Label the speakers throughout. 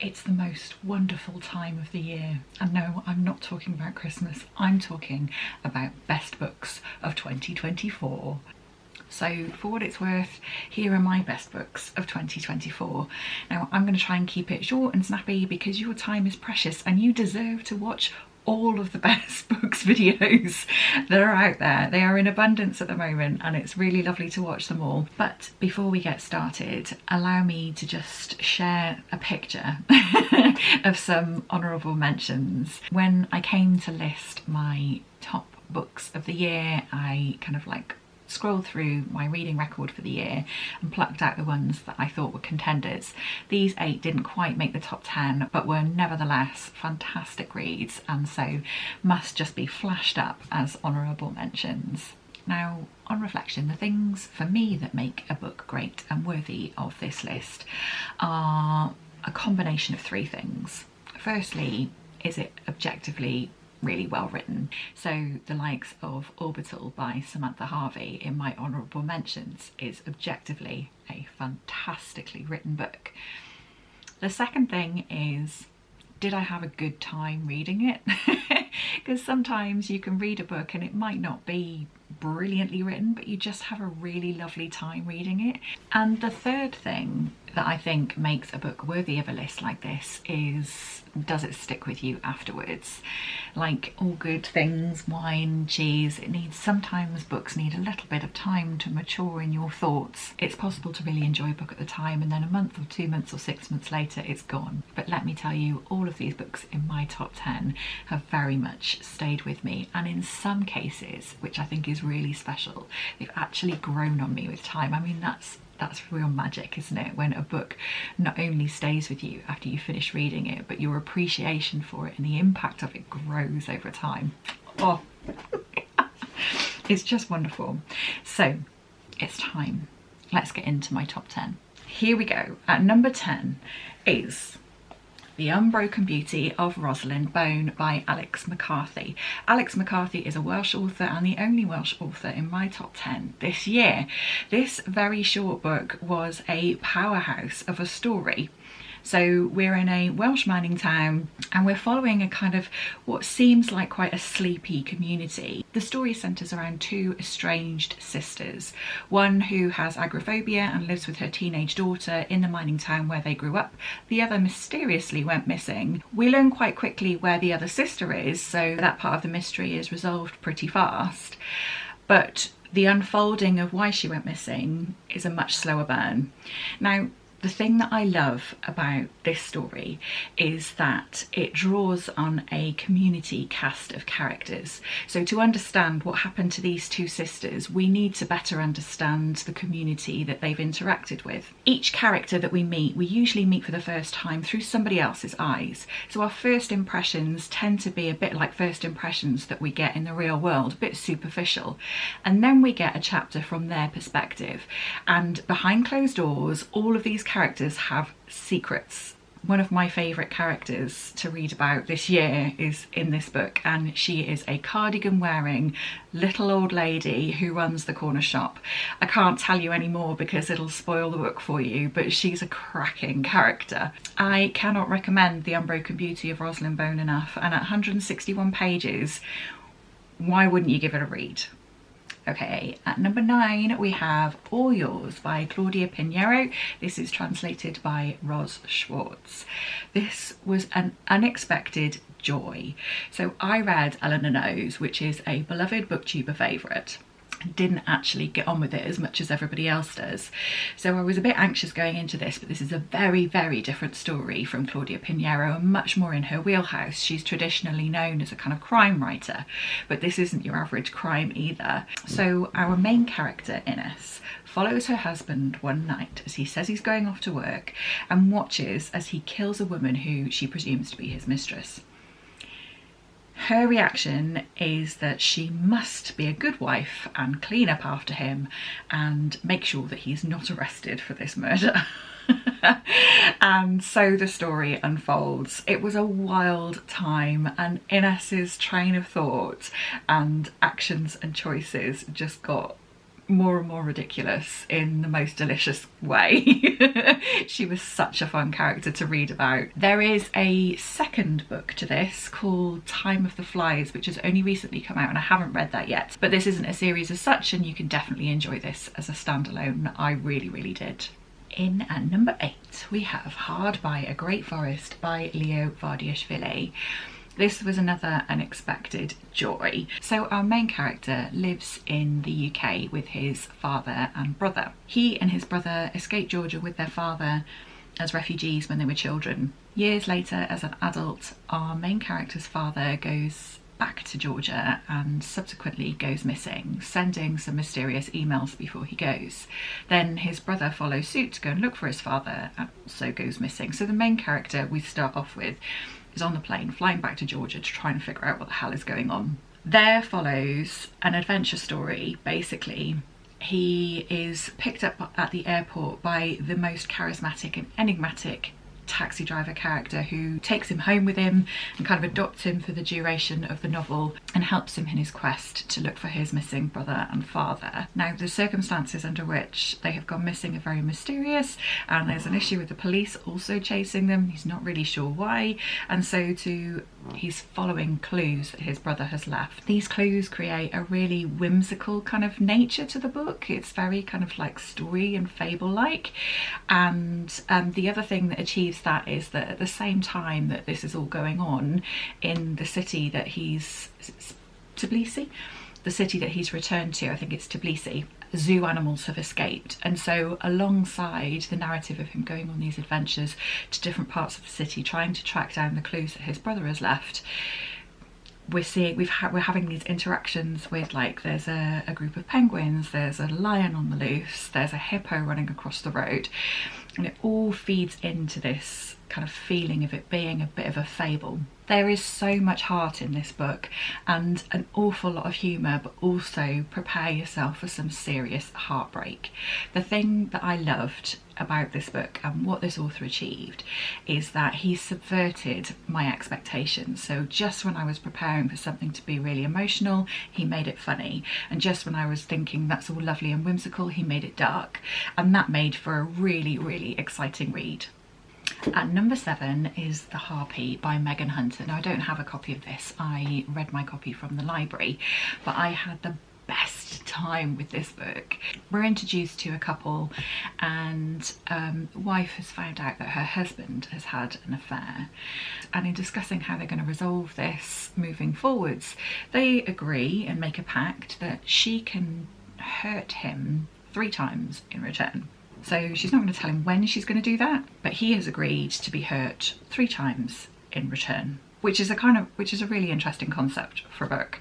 Speaker 1: It's the most wonderful time of the year. And no, I'm not talking about Christmas. I'm talking about best books of 2024. So for what it's worth, here are my best books of 2024. Now I'm going to try and keep it short and snappy because your time is precious and you deserve to watch all of the best books videos that are out there. They are in abundance at the moment and it's really lovely to watch them all. But before we get started, allow me to just share a picture of some honourable mentions. When I came to list my top books of the year, I kind of like scrolled through my reading record for the year and plucked out the ones that I thought were contenders. These 8 didn't quite make the top 10 but were nevertheless fantastic reads and so must just be flashed up as honourable mentions. Now, on reflection, the things for me that make a book great and worthy of this list are a combination of 3 things. Firstly, is it objectively really well written? So the likes of Orbital by Samantha Harvey in my honourable mentions is objectively a fantastically written book. The second thing is, did I have a good time reading it? Because sometimes you can read a book and it might not be brilliantly written, but you just have a really lovely time reading it. And the third thing that I think makes a book worthy of a list like this is, does it stick with you afterwards? Like all good things, wine, cheese, sometimes books need a little bit of time to mature in your thoughts. It's possible to really enjoy a book at the time and then a month or 2 months or 6 months later it's gone. But let me tell you, all of these books in my top 10 have very much stayed with me, and in some cases, which I think is really special, they've actually grown on me with time. I mean, that's real magic, isn't it? When a book not only stays with you after you finish reading it, but your appreciation for it and the impact of it grows over time. Oh, it's just wonderful. So it's time. Let's get into my top 10. Here we go. At number 10 is The Unbroken Beauty of Rosalind by Alex McCarthy. Alex McCarthy is a Welsh author and the only Welsh author in my top 10 this year. This very short book was a powerhouse of a story. So we're in a Welsh mining town and we're following a kind of what seems like quite a sleepy community. The story centres around 2 estranged sisters, one who has agoraphobia and lives with her teenage daughter in the mining town where they grew up. The other mysteriously went missing. We learn quite quickly where the other sister is, so that part of the mystery is resolved pretty fast. But the unfolding of why she went missing is a much slower burn. Now, the thing that I love about this story is that it draws on a community cast of characters. So to understand what happened to these 2 sisters, we need to better understand the community that they've interacted with. Each character that we usually meet for the first time through somebody else's eyes. So our first impressions tend to be a bit like first impressions that we get in the real world, a bit superficial. And then we get a chapter from their perspective. And behind closed doors, all of these characters have secrets. One of my favourite characters to read about this year is in this book, and she is a cardigan wearing little old lady who runs the corner shop. I can't tell you any more because it'll spoil the book for you, but she's a cracking character. I cannot recommend The Unbroken Beauty of Rosalind enough, and at 161 pages, why wouldn't you give it a read? Okay, at number 9 we have All Yours by Claudia Piniero. This is translated by Schwartz. This was an unexpected joy. So I read Eleanor Knows, which is a beloved booktuber favourite. Didn't actually get on with it as much as everybody else does. So I was a bit anxious going into this, but this is a very, very different story from Claudia Piniero and much more in her wheelhouse. She's traditionally known as a kind of crime writer, but this isn't your average crime either. So our main character, Ines, follows her husband one night as he says he's going off to work and watches as he kills a woman who she presumes to be his mistress. Her reaction is that she must be a good wife and clean up after him and make sure that he's not arrested for this murder. And so the story unfolds. It was a wild time, and Ines's train of thought and actions and choices just got more and more ridiculous in the most delicious way. She was such a fun character to read about. There is a second book to this called Time of the Flies, which has only recently come out, and I haven't read that yet, but this isn't a series as such, and you can definitely enjoy this as a standalone. I really did. In at number 8 we have Hard by a Great Forest by Leo Vardiashvili. This was another unexpected joy. So our main character lives in the UK with his father and brother. He and his brother escaped Georgia with their father as refugees when they were children. Years later, as an adult, our main character's father goes back to Georgia and subsequently goes missing, sending some mysterious emails before he goes. Then his brother follows suit to go and look for his father and also goes missing. So the main character we start off with is on the plane flying back to Georgia to try and figure out what the hell is going on. There follows an adventure story. Basically, he is picked up at the airport by the most charismatic and enigmatic taxi driver character who takes him home with him and kind of adopts him for the duration of the novel and helps him in his quest to look for his missing brother and father. Now, the circumstances under which they have gone missing are very mysterious, and there's an issue with the police also chasing them. He's not really sure why, and so he's following clues that his brother has left. These clues create a really whimsical kind of nature to the book. It's very kind of like story and fable-like, and the other thing that achieves that is that at the same time that this is all going on in the city that he's Tbilisi, the city that he's returned to, I think it's Tbilisi, zoo animals have escaped, and so alongside the narrative of him going on these adventures to different parts of the city trying to track down the clues that his brother has left, we're having these interactions with, like, there's a group of penguins, there's a lion on the loose, there's a hippo running across the road, and it all feeds into this kind of feeling of it being a bit of a fable. There is so much heart in this book and an awful lot of humour, but also prepare yourself for some serious heartbreak. The thing that I loved about this book and what this author achieved is that he subverted my expectations. So just when I was preparing for something to be really emotional, he made it funny, and just when I was thinking that's all lovely and whimsical, he made it dark, and that made for a really exciting read. At number 7 is The Harpy by Megan Hunter. Now, I don't have a copy of this, I read my copy from the library, but I had the best time with this book. We're introduced to a couple, and the wife has found out that her husband has had an affair, and in discussing how they're going to resolve this moving forwards, they agree and make a pact that she can hurt him 3 times in return. So she's not going to tell him when she's going to do that, but he has agreed to be hurt 3 times in return, which is a really interesting concept for a book.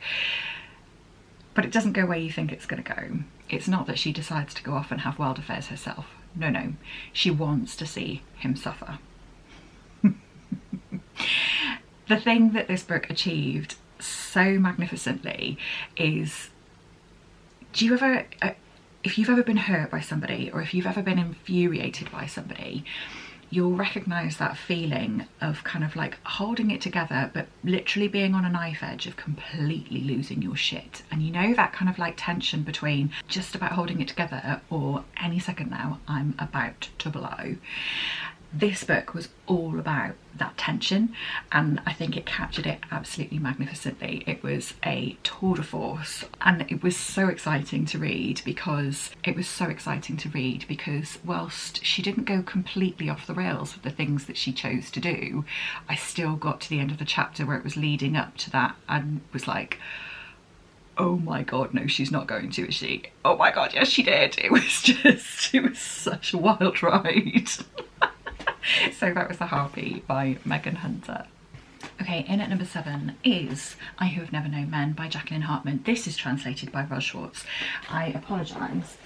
Speaker 1: But it doesn't go where you think it's going to go. It's not that she decides to go off and have wild affairs herself. No, she wants to see him suffer. The thing that this book achieved so magnificently is, if you've ever been hurt by somebody, or if you've ever been infuriated by somebody, you'll recognise that feeling of kind of like holding it together, but literally being on a knife edge of completely losing your shit. And you know that kind of like tension between just about holding it together or any second now I'm about to blow. This book was all about that tension, and I think it captured it absolutely magnificently. It was a tour de force, and it was so exciting to read because whilst she didn't go completely off the rails with the things that she chose to do, I still got to the end of the chapter where it was leading up to that and was like, oh my god, no, she's not going to, is she? Oh my god, yes she did. It was such a wild ride. So that was The Harpy by Megan Hunter. Okay, in at number 7 is I Who Have Never Known Men by Jaqueline Harpman. This is translated by Schwartz. I apologise.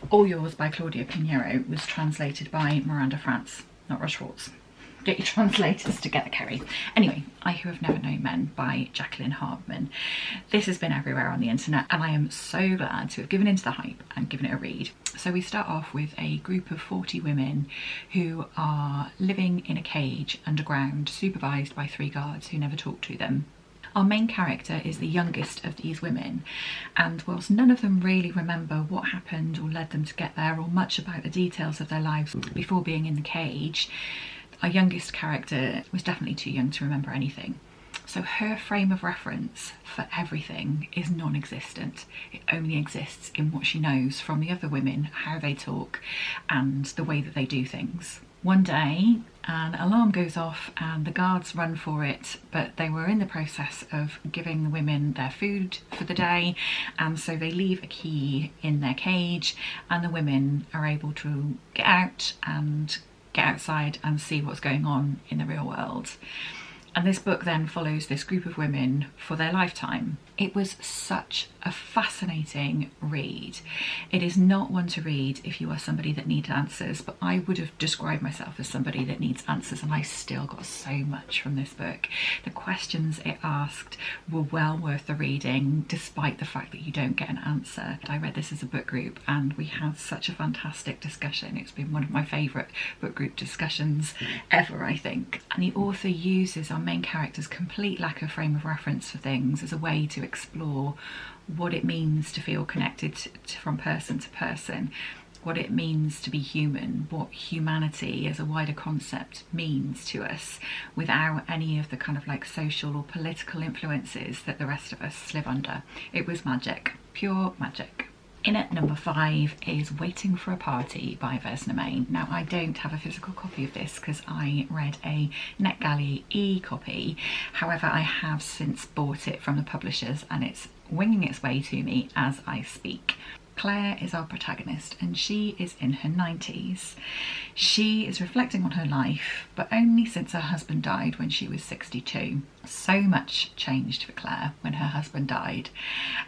Speaker 1: All Yours by Claudia Piniero was translated by Miranda, not Schwartz. Get your translators together, Kerry. Anyway, I Who Have Never Known Men by Jaqueline Harpman. This has been everywhere on the internet, and I am so glad to have given into the hype and given it a read. So we start off with a group of 40 women who are living in a cage underground, supervised by 3 guards who never talk to them. Our main character is the youngest of these women, and whilst none of them really remember what happened or led them to get there, or much about the details of their lives before being in the cage, our youngest character was definitely too young to remember anything. So her frame of reference for everything is non-existent. It only exists in what she knows from the other women, how they talk and the way that they do things. One day an alarm goes off and the guards run for it, but they were in the process of giving the women their food for the day, and so they leave a key in their cage and the women are able to get out and get outside and see what's going on in the real world. And this book then follows this group of women for their lifetime. It was such a fascinating read. It is not one to read if you are somebody that needs answers, but I would have described myself as somebody that needs answers, and I still got so much from this book. The questions it asked were well worth the reading, despite the fact that you don't get an answer. I read this as a book group and we had such a fantastic discussion. It's been one of my favourite book group discussions ever, I think. And the author uses our main character's complete lack of frame of reference for things as a way to explore what it means to feel connected from person to person, what it means to be human, what humanity as a wider concept means to us without any of the kind of like social or political influences that the rest of us live under. It was magic, pure magic. In at number 5 is Waiting for a Party by Vesna. Now, I don't have a physical copy of this because I read a NetGalley e-copy. However, I have since bought it from the publishers and it's winging its way to me as I speak. Claire is our protagonist and she is in her 90s. She is reflecting on her life, but only since her husband died when she was 62. So much changed for Claire when her husband died,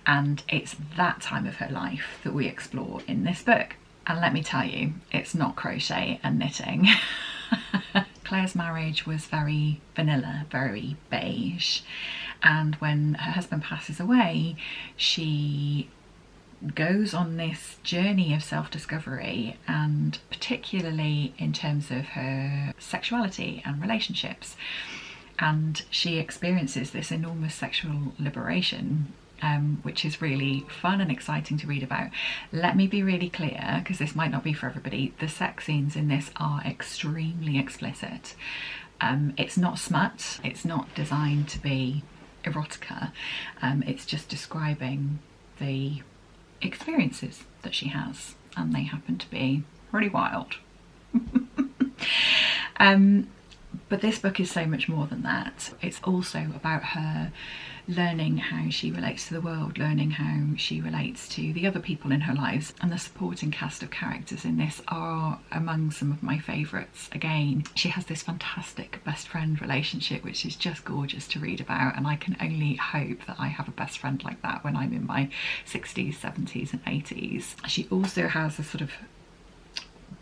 Speaker 1: and it's that time of her life that we explore in this book. And let me tell you, it's not crochet and knitting. Claire's marriage was very vanilla, very beige, and when her husband passes away, she goes on this journey of self-discovery, and particularly in terms of her sexuality and relationships, and she experiences this enormous sexual liberation, which is really fun and exciting to read about. Let me be really clear, because this might not be for everybody, the sex scenes in this are extremely explicit. It's not smut, it's not designed to be erotica, it's just describing the experiences that she has, and they happen to be really wild. But this book is so much more than that. It's also about her learning how she relates to the world, learning how she relates to the other people in her lives, and the supporting cast of characters in this are among some of my favourites. Again, she has this fantastic best friend relationship which is just gorgeous to read about, and I can only hope that I have a best friend like that when I'm in my 60s, 70s and 80s. She also has a sort of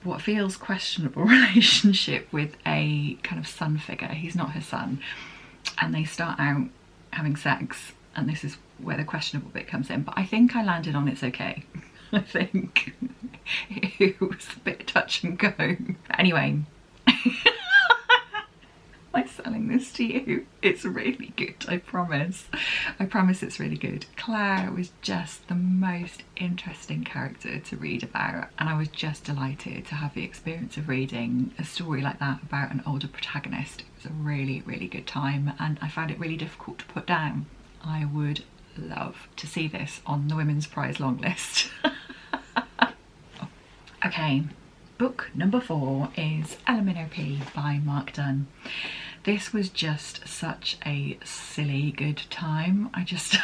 Speaker 1: what feels questionable relationship with a kind of son figure. He's not her son, and they start out having sex, and this is where the questionable bit comes in, but I think I landed on it's okay. I think it was a bit touch and go. But anyway, am I selling this to you? It's really good, I promise. I promise it's really good. Claire was just the most interesting character to read about, and I was just delighted to have the experience of reading a story like that about an older protagonist. It was a really, really good time, and I found it really difficult to put down. I would love to see this on the Women's Prize long list. Okay. Book number 4 is P by Dunn. This was just such a silly good time. I just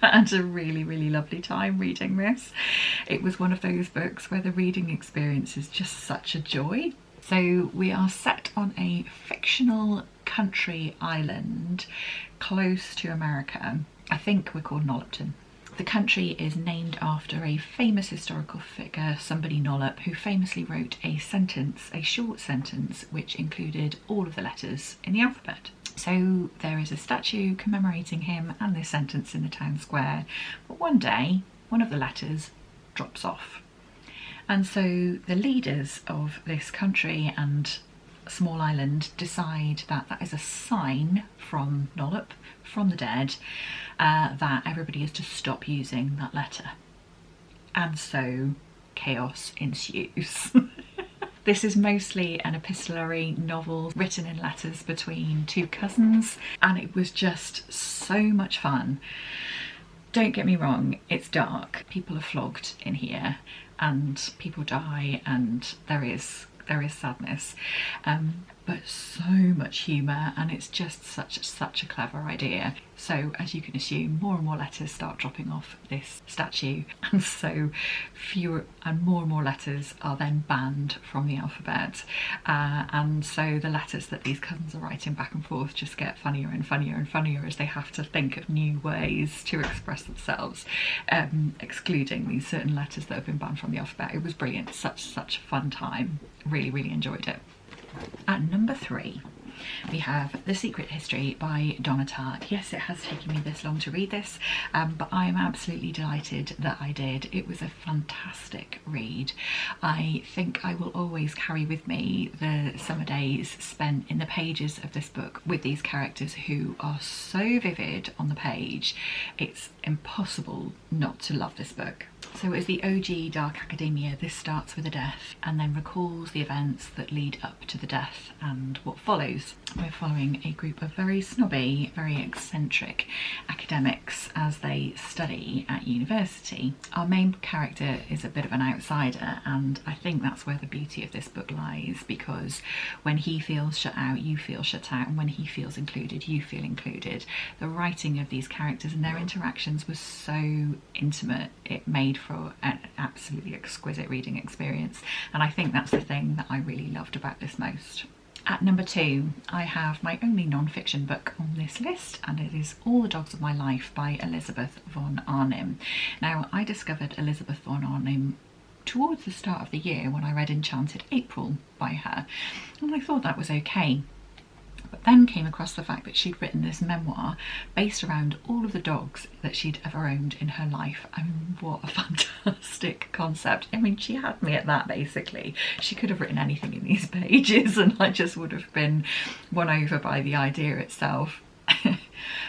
Speaker 1: had a really, really lovely time reading this. It was one of those books where the reading experience is just such a joy. So we are set on a fictional country island close to America. I think we're called Nollopton. The country is named after a famous historical figure, somebody Nollop, who famously wrote a sentence, a short sentence, which included all of the letters in the alphabet. So there is a statue commemorating him and this sentence in the town square, but one day one of the letters drops off. And so the leaders of this country and small island decide that that is a sign from Nollop, from the dead, that everybody is to stop using that letter. And so chaos ensues. This is mostly an epistolary novel written in letters between two cousins, and it was just so much fun. Don't get me wrong, it's dark. People are flogged in here and people die and there is sadness, but so much humour, and it's just such a clever idea. So as you can assume, more and more letters start dropping off this statue, and so fewer and more letters are then banned from the alphabet, and so the letters that these cousins are writing back and forth just get funnier and funnier and funnier as they have to think of new ways to express themselves, excluding these certain letters that have been banned from the alphabet. It was brilliant, such a fun time. Really enjoyed it. At number 3, we have The Secret History by Donna Tartt. Yes, it has taken me this long to read this, but I am absolutely delighted that I did. It was a fantastic read. I think I will always carry with me the summer days spent in the pages of this book with these characters who are so vivid on the page. It's impossible not to love this book. So as the OG dark academia, this starts with a death and then recalls the events that lead up to the death and what follows. We're following a group of very snobby, very eccentric academics as they study at university. Our main character is a bit of an outsider, and I think that's where the beauty of this book lies, because when he feels shut out, you feel shut out, and when he feels included, you feel included. The writing of these characters and their interactions was so intimate. It made for an absolutely exquisite reading experience, and I think that's the thing that I really loved about this most. At number 2, I have my only non-fiction book on this list, and it is All the Dogs of My Life by Elizabeth von Arnim. Now, I discovered Elizabeth von Arnim towards the start of the year when I read Enchanted April by her, and I thought that was okay. But then came across the fact that she'd written this memoir based around all of the dogs that she'd ever owned in her life. I mean, what a fantastic concept. I mean, she had me at that, basically. She could have written anything in these pages and I just would have been won over by the idea itself.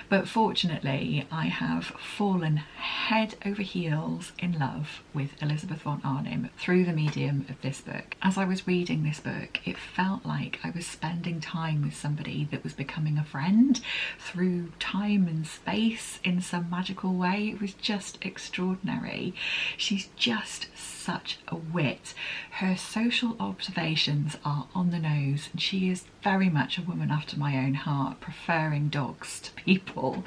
Speaker 1: But fortunately, I have fallen head over heels in love with Elizabeth von Arnim through the medium of this book. As I was reading this book, it felt like I was spending time with somebody that was becoming a friend through time and space in some magical way. It was just extraordinary. She's just such a wit. Her social observations are on the nose, and she is very much a woman after my own heart, preferring dogs to people.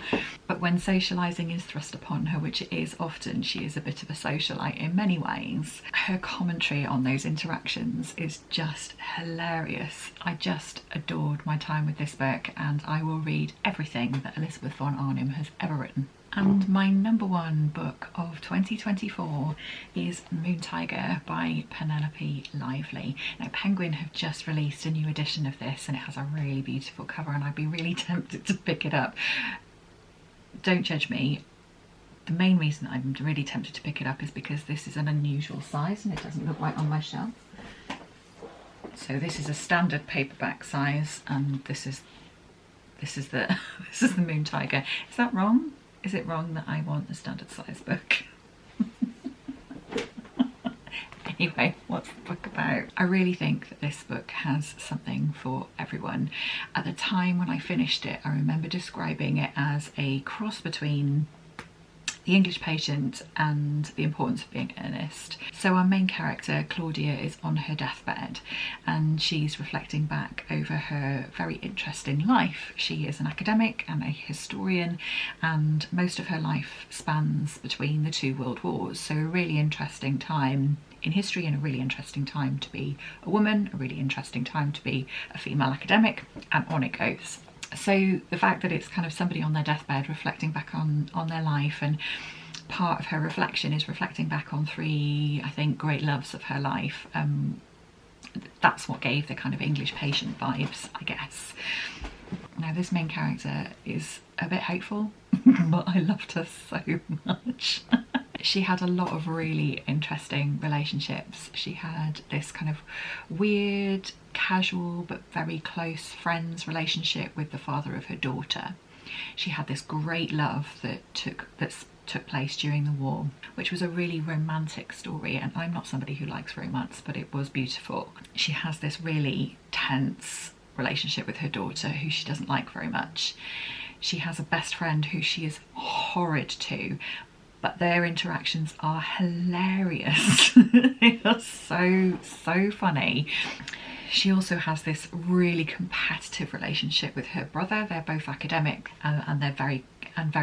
Speaker 1: But when socialising is thrust upon her, which it is often, she is a bit of a socialite in many ways. Her commentary on those interactions is just hilarious. I just adored my time with this book, and I will read everything that Elizabeth von Arnim has ever written. And my number 1 book of 2024 is Moon Tiger by Penelope Lively. Now, Penguin have just released a new edition of this, and it has a really beautiful cover, and I'd be really tempted to pick it up. Don't judge me. The main reason I'm really tempted to pick it up is because this is an unusual size and it doesn't look right on my shelf. So this is a standard paperback size, and this is the this is the Moon Tiger. Is that wrong? Is it wrong that I want a standard size book? Anyway, what's the book about? I really think that this book has something for everyone. At the time when I finished it, I remember describing it as a cross between The English Patient and The Importance of Being Earnest. So our main character, Claudia, is on her deathbed and she's reflecting back over her very interesting life. She is an academic and a historian, and most of her life spans between the 2 world wars. So a really interesting time in history, and a really interesting time to be a woman, a really interesting time to be a female academic, and on it goes. So the fact that it's kind of somebody on their deathbed reflecting back on their life, and part of her reflection is reflecting back on 3, I think, great loves of her life. That's what gave the kind of English Patient vibes, I guess. Now, this main character is a bit hateful, but I loved her so much. she had a lot of really interesting relationships. She had this kind of weird, casual but very close friends relationship with the father of her daughter. She had this great love that took place during the war, which was a really romantic story, and I'm not somebody who likes romance, but it was beautiful. She has this really tense relationship with her daughter who she doesn't like very much. She has a best friend who she is horrid to, but their interactions are hilarious. They are so funny. She also has this really competitive relationship with her brother. They're both academic and they're very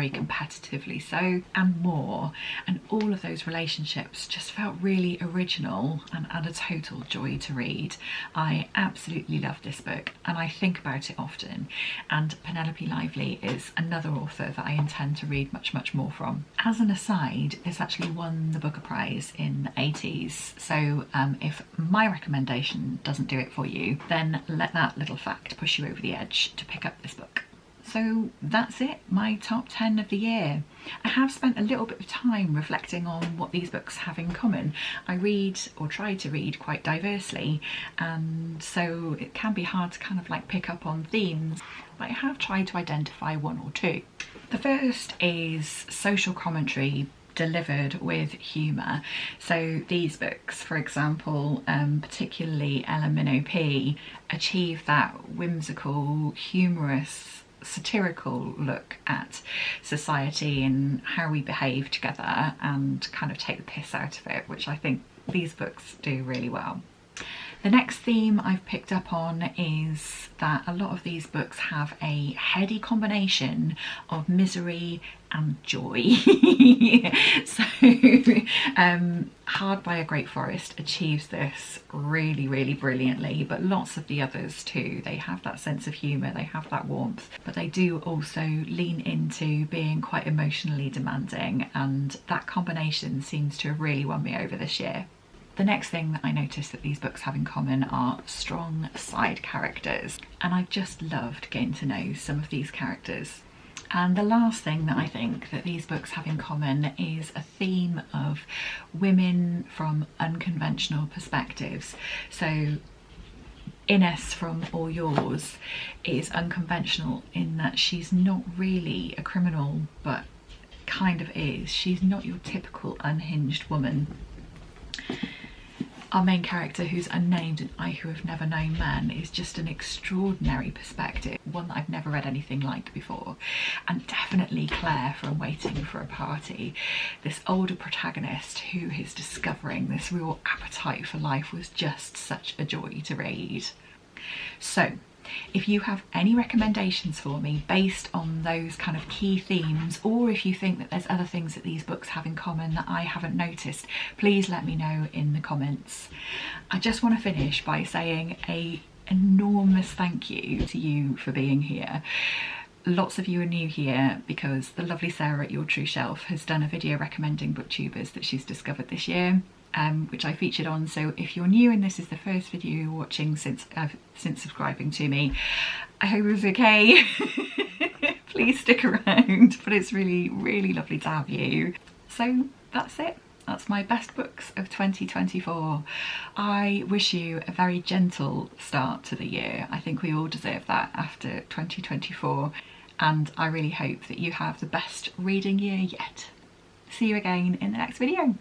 Speaker 1: competitively so, and more. And all of those relationships just felt really original and a total joy to read. I absolutely love this book and I think about it often. And Penelope Lively is another author that I intend to read much more from. As an aside, this actually won the Booker Prize in the 80s. So if my recommendation doesn't do it for you, then let that little fact push you over the edge to pick up this book. So that's it, my top 10 of the year. I have spent a little bit of time reflecting on what these books have in common. I read, or try to read, quite diversely, and so it can be hard to kind of like pick up on themes, but I have tried to identify one or two. The first is social commentary delivered with humour. So these books, for example, particularly Ella Minnow P, achieve that whimsical, humorous, satirical look at society and how we behave together and kind of take the piss out of it, which I think these books do really well. The next theme I've picked up on is that a lot of these books have a heady combination of misery and joy. So Hard by a Great Forest achieves this really brilliantly, but lots of the others too. They have that sense of humour, they have that warmth, but they do also lean into being quite emotionally demanding, and that combination seems to have really won me over this year. The next thing that I noticed that these books have in common are strong side characters, and I've just loved getting to know some of these characters. And the last thing that I think that these books have in common is a theme of women from unconventional perspectives. So Ines from All Yours is unconventional in that she's not really a criminal, but kind of is. She's not your typical unhinged woman. Our main character, who's unnamed and I Who Have Never Known Man, is just an extraordinary perspective, one that I've never read anything like before. And definitely Claire from Waiting for a Party, this older protagonist who is discovering this real appetite for life, was just such a joy to read. So if you have any recommendations for me based on those kind of key themes, or if you think that there's other things that these books have in common that I haven't noticed, please let me know in the comments. I just want to finish by saying an enormous thank you to you for being here. Lots of you are new here because the lovely Sarah at Your True Shelf has done a video recommending booktubers that she's discovered this year, which I featured on. So if you're new and this is the first video you're watching since subscribing to me, I hope it was okay. Please stick around, but it's really lovely to have you. So that's it. That's my best books of 2024. I wish you a very gentle start to the year. I think we all deserve that after 2024, and I really hope that you have the best reading year yet. See you again in the next video.